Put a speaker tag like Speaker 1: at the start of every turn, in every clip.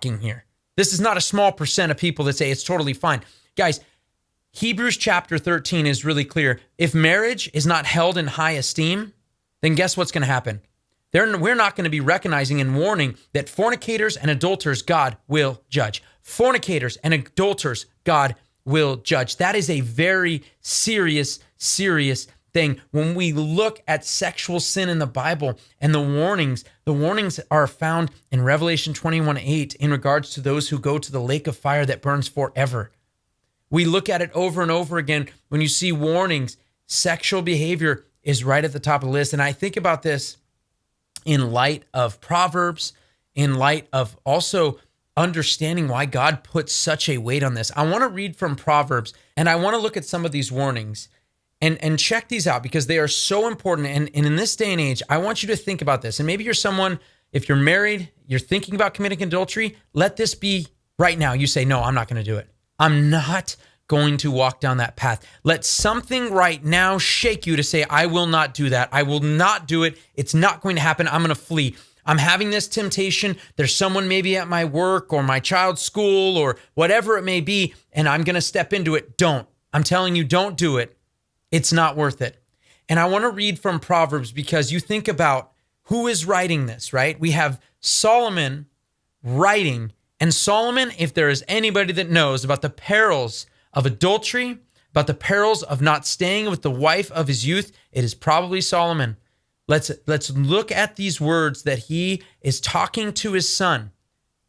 Speaker 1: here. This is not a small percent of people that say it's totally fine. Guys, Hebrews chapter 13 is really clear. If marriage is not held in high esteem, then guess what's going to happen? We're not going to be recognizing and warning that fornicators and adulterers, God will judge. Fornicators and adulterers, God will judge. That is a very serious, serious thing. When we look at sexual sin in the Bible and the warnings are found in Revelation 21:8 in regards to those who go to the lake of fire that burns forever. We look at it over and over again. When you see warnings, sexual behavior is right at the top of the list. And I think about this in light of Proverbs, in light of also understanding why God puts such a weight on this. I want to read from Proverbs, and I want to look at some of these warnings and check these out because they are so important. And in this day and age, I want you to think about this. And maybe you're someone, if you're married, you're thinking about committing adultery, let this be right now. You say, no, I'm not going to do it. I'm not going to walk down that path. Let something right now shake you to say, I will not do that. I will not do it. It's not going to happen. I'm going to flee. I'm having this temptation. There's someone maybe at my work or my child's school or whatever it may be, and I'm going to step into it. Don't. I'm telling you, don't do it. It's not worth it. And I want to read from Proverbs because you think about who is writing this, right? We have Solomon writing, and Solomon, if there is anybody that knows about the perils of adultery, about the perils of not staying with the wife of his youth, it is probably Solomon. Let's look at these words that he is talking to his son.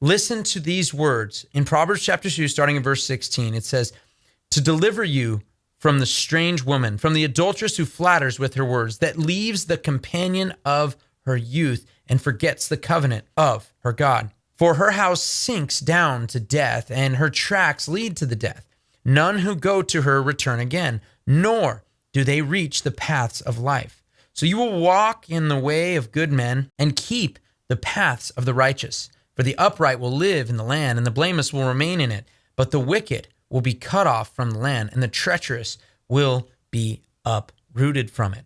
Speaker 1: Listen to these words in Proverbs chapter 2, starting in verse 16. It says, to deliver you from the strange woman, from the adulteress who flatters with her words, that leaves the companion of her youth and forgets the covenant of her God. For her house sinks down to death, and her tracks lead to the death. None who go to her return again, nor do they reach the paths of life. So you will walk in the way of good men and keep the paths of the righteous. For the upright will live in the land, and the blameless will remain in it. But the wicked will be cut off from the land, and the treacherous will be uprooted from it.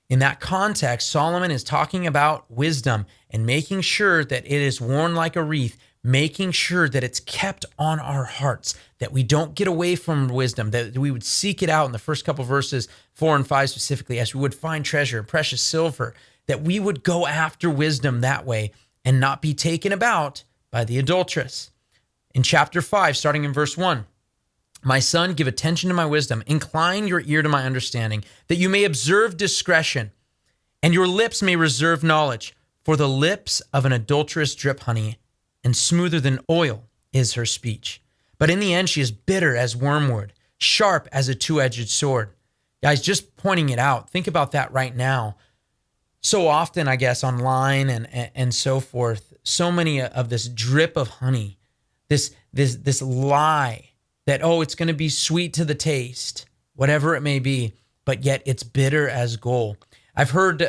Speaker 1: In that context, Solomon is talking about wisdom and making sure that it is worn like a wreath, making sure that it's kept on our hearts, that we don't get away from wisdom, that we would seek it out in the first couple verses, 4 and 5 specifically, as we would find treasure, precious silver, that we would go after wisdom that way and not be taken about by the adulteress. In chapter 5, starting in verse 1, my son, give attention to my wisdom, incline your ear to my understanding, that you may observe discretion, and your lips may reserve knowledge. For the lips of an adulteress drip honey, and smoother than oil is her speech. But in the end, she is bitter as wormwood, sharp as a two-edged sword. Guys, just pointing it out, think about that right now. So often, I guess, online and so forth, so many of this drip of honey, this lie that, oh, it's going to be sweet to the taste, whatever it may be, but yet it's bitter as gall. I've heard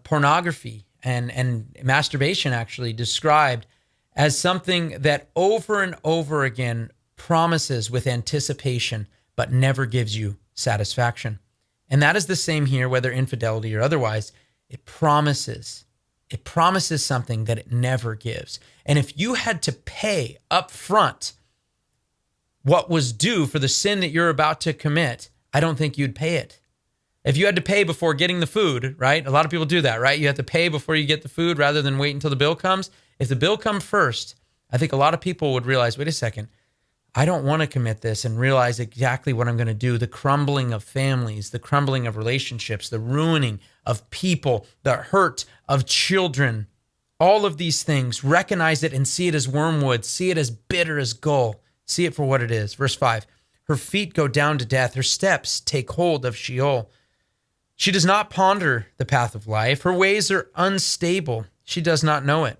Speaker 1: pornography and masturbation actually described as something that over and over again promises with anticipation, but never gives you satisfaction. And that is the same here, whether infidelity or otherwise. It promises something that it never gives. And if you had to pay up front what was due for the sin that you're about to commit, I don't think you'd pay it. If you had to pay before getting the food, right? A lot of people do that, right? You have to pay before you get the food rather than wait until the bill comes. If the bill comes first, I think a lot of people would realize, wait a second, I don't want to commit this, and realize exactly what I'm going to do. The crumbling of families, the crumbling of relationships, the ruining of people, the hurt of children, all of these things, recognize it and see it as wormwood, see it as bitter as gall. See it for what it is. Verse 5, her feet go down to death. Her steps take hold of Sheol. She does not ponder the path of life. Her ways are unstable. She does not know it.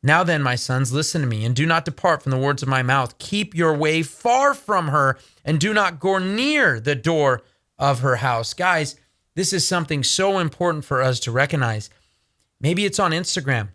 Speaker 1: Now then, my sons, listen to me and do not depart from the words of my mouth. Keep your way far from her and do not go near the door of her house. Guys, this is something so important for us to recognize. Maybe it's on Instagram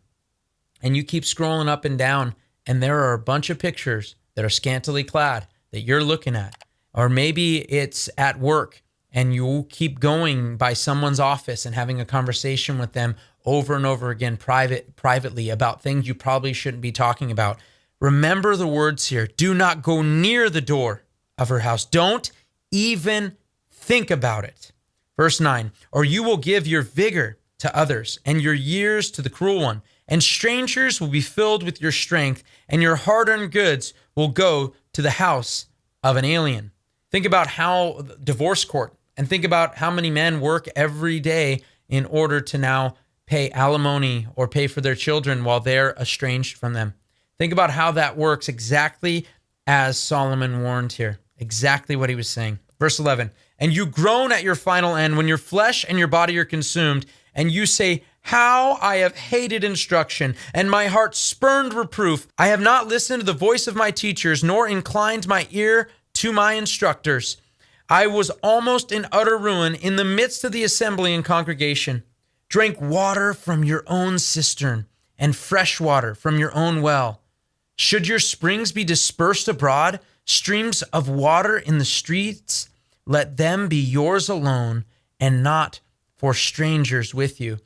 Speaker 1: and you keep scrolling up and down and there are a bunch of pictures that are scantily clad that you're looking at. Or maybe it's at work and you keep going by someone's office and having a conversation with them over and over again privately about things you probably shouldn't be talking about. Remember the words here. Do not go near the door of her house. Don't even think about it. Verse 9, or you will give your vigor to others and your years to the cruel one, and strangers will be filled with your strength, and your hard-earned goods will go to the house of an alien. Think about how divorce court, and think about how many men work every day in order to now pay alimony or pay for their children while they're estranged from them. Think about how that works, exactly as Solomon warned here. Exactly what he was saying. Verse 11, and you groan at your final end when your flesh and your body are consumed, and you say, how I have hated instruction, and my heart spurned reproof. I have not listened to the voice of my teachers, nor inclined my ear to my instructors. I was almost in utter ruin in the midst of the assembly and congregation. Drank water from your own cistern, and fresh water from your own well. Should your springs be dispersed abroad, streams of water in the streets, let them be yours alone, and not for strangers with you.